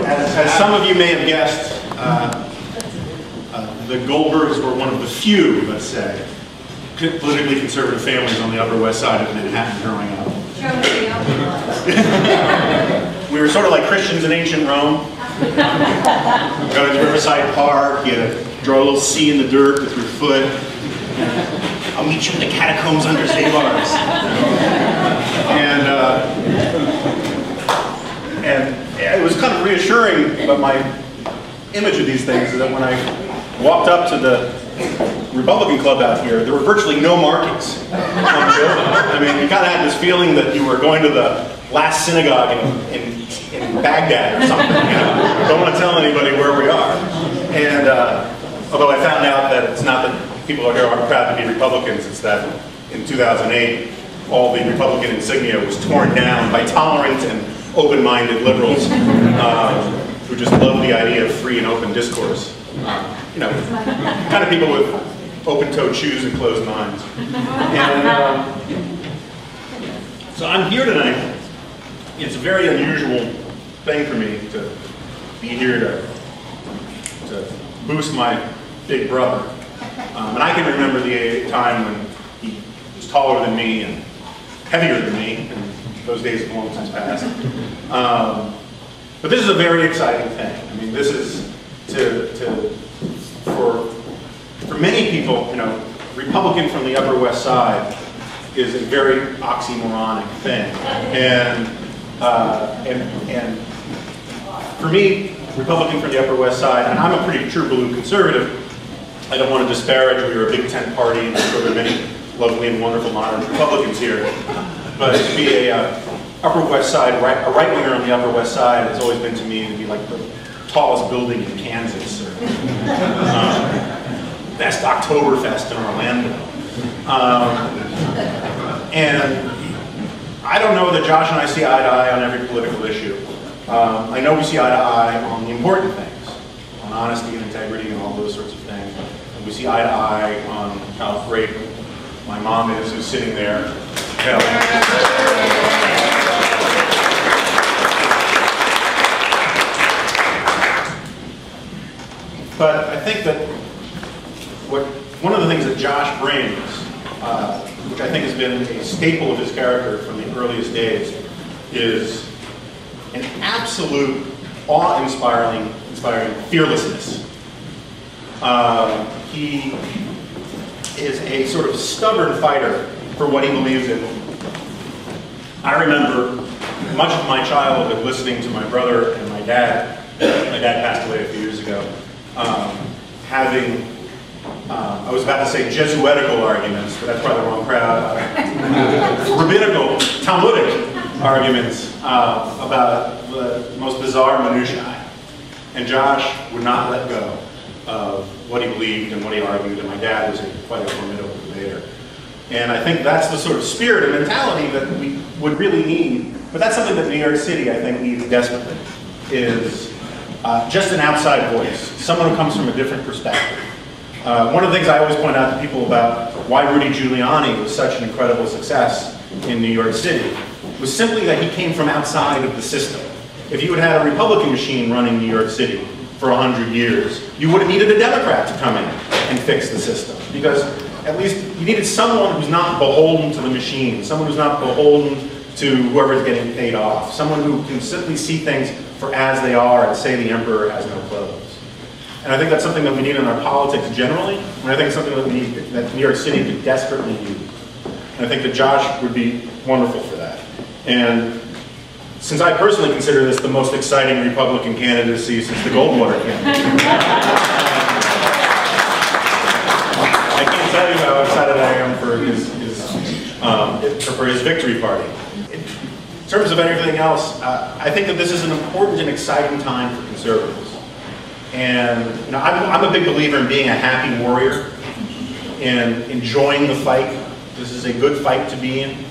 as some of you may have guessed, the Goldbergs were one of the few, let's say, politically conservative families on the Upper West Side of Manhattan growing up. We were sort of like Christians in ancient Rome. Go to the Riverside Park, you draw a little C in the dirt with your foot. I'll meet you in the catacombs under bars. And it was kind of reassuring about my image of these things, is that when I walked up to the Republican club out here, there were virtually no markings on the building. I mean, you kind of had this feeling that you were going to the last synagogue in Baghdad or something. You know? Don't want to tell anybody where we are. And although I found out that it's not that people here are proud to be Republicans, it's that in 2008, all the Republican insignia was torn down by tolerant and open-minded liberals who just love the idea of free and open discourse. You know, kind of people with open-toed shoes and closed minds. And so I'm here tonight. It's a very unusual thing for me to be here to boost my big brother. And I can remember the time when he was taller than me and heavier than me, and those days have long since passed. But this is a very exciting thing. I mean, this is for many people, you know, Republican from the Upper West Side is a very oxymoronic thing, and for me, Republican from the Upper West Side, and I'm a pretty true blue conservative. I don't want to disparage. We were a big tent party, and I'm sure there are many lovely and wonderful modern Republicans here. But to be a Upper West Side, a right-winger on the Upper West Side has always been to me to be like the tallest building in Kansas, or best Oktoberfest in Orlando. And I don't know that Josh and I see eye to eye on every political issue. I know we see eye to eye on the important things, on honesty and integrity and all those sorts of things. And we see eye to eye on how great my mom is, who's sitting there. But I think that one of the things that Josh brings, which I think has been a staple of his character from the earliest days, is an absolute awe-inspiring fearlessness. He is a sort of stubborn fighter for what he believes in. I remember much of my childhood listening to my brother and my dad. My dad passed away a few years ago. Having, I was about to say Jesuitical arguments, but that's probably the wrong crowd. Rabbinical, Talmudic arguments about the most bizarre minutiae. And Josh would not let go of what he believed and what he argued, and my dad was quite a formidable debater. And I think that's the sort of spirit and mentality that we would really need, but that's something that New York City, I think, needs desperately, is just an outside voice, someone who comes from a different perspective. One of the things I always point out to people about why Rudy Giuliani was such an incredible success in New York City was simply that he came from outside of the system. If you had had a Republican machine running New York City for 100 years, you would have needed a Democrat to come in and fix the system. Because at least you needed someone who's not beholden to the machine, someone who's not beholden to whoever's getting paid off, someone who can simply see things for as they are and say the emperor has no clothes. And I think that's something that we need in our politics generally, and I think it's something that we need, that New York City could desperately use. And I think that Josh would be wonderful for that. And since I personally consider this the most exciting Republican candidacy since the Goldwater campaign, I can't tell you how excited I am for his victory party. In terms of anything else, I think that this is an important and exciting time for conservatives. And you know, I'm a big believer in being a happy warrior and enjoying the fight. This is a good fight to be in.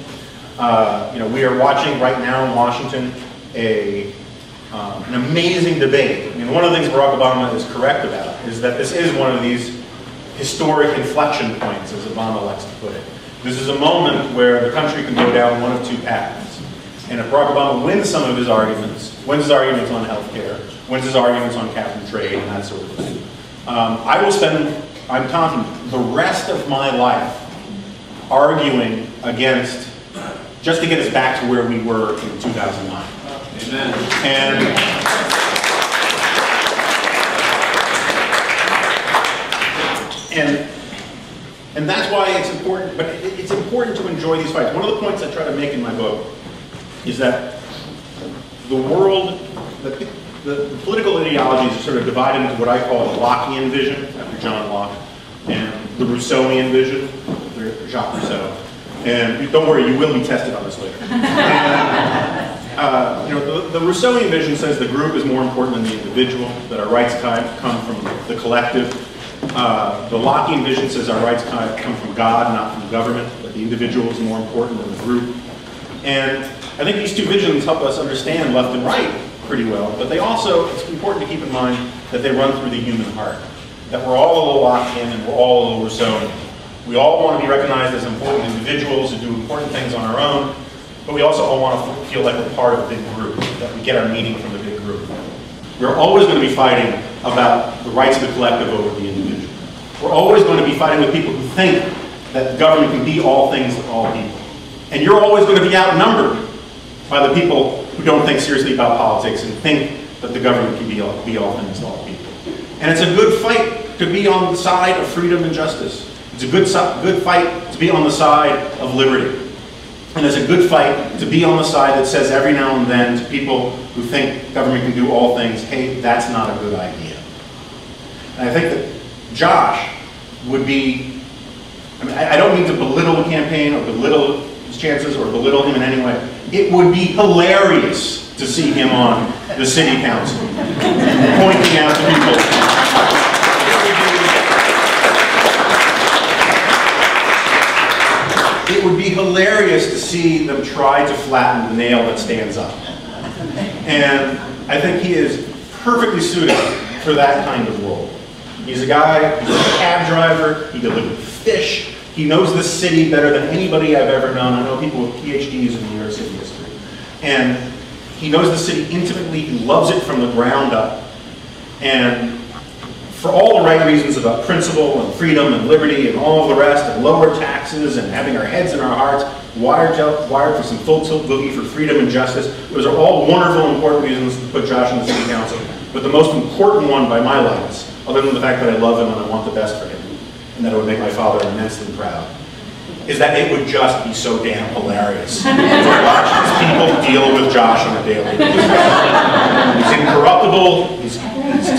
You know, we are watching right now in Washington an amazing debate. I mean, one of the things Barack Obama is correct about is that this is one of these historic inflection points, as Obama likes to put it. This is a moment where the country can go down one of two paths. And if Barack Obama wins some of his arguments, wins his arguments on health care, wins his arguments on cap and trade and that sort of thing, I will spend, I'm confident, the rest of my life arguing against, just to get us back to where we were in 2009. Amen. And that's why it's important, but it's important to enjoy these fights. One of the points I try to make in my book is that the world, the political ideologies are sort of divided into what I call the Lockean vision, after John Locke, and the Rousseauian vision, after Jacques Rousseau. And don't worry, you will be tested on this later. And, you know, the Rousseauian vision says the group is more important than the individual, that our rights come from the collective. The Lockean vision says our rights come from God, not from government, that the individual is more important than the group. And I think these two visions help us understand left and right pretty well, but they also, it's important to keep in mind that they run through the human heart, that we're all a little Lockean and we're all a little Rousseauian. We all want to be recognized as important individuals who do important things on our own, but we also all want to feel like we're part of a big group, that we get our meaning from the big group. We're always going to be fighting about the rights of the collective over the individual. We're always going to be fighting with people who think that government can be all things to all people. And you're always going to be outnumbered by the people who don't think seriously about politics and think that the government can be all things to all people. And it's a good fight to be on the side of freedom and justice. It's a good fight to be on the side of liberty. And it's a good fight to be on the side that says every now and then to people who think government can do all things, hey, that's not a good idea. And I think that Josh would be, I mean, I don't mean to belittle the campaign or belittle his chances or belittle him in any way. It would be hilarious to see him on the city council, pointing out to people. It would be hilarious to see them try to flatten the nail that stands up. And I think he is perfectly suited for that kind of role. He's a guy, he's a cab driver, he delivers fish, he knows this city better than anybody I've ever known. I know people with PhDs in New York City history. And he knows the city intimately, he loves it from the ground up. And for all the right reasons about principle and freedom and liberty and all of the rest, and lower taxes and having our heads in our hearts, wired for some full tilt boogie for freedom and justice. Those are all wonderful and important reasons to put Josh in the city council. But the most important one by my lights, other than the fact that I love him and I want the best for him, and that it would make my father immensely proud, is that it would just be so damn hilarious to watch these people deal with Josh on a daily basis. He's incorruptible, he's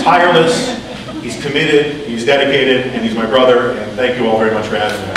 tireless, he's committed, he's dedicated, and he's my brother, and thank you all very much for having me.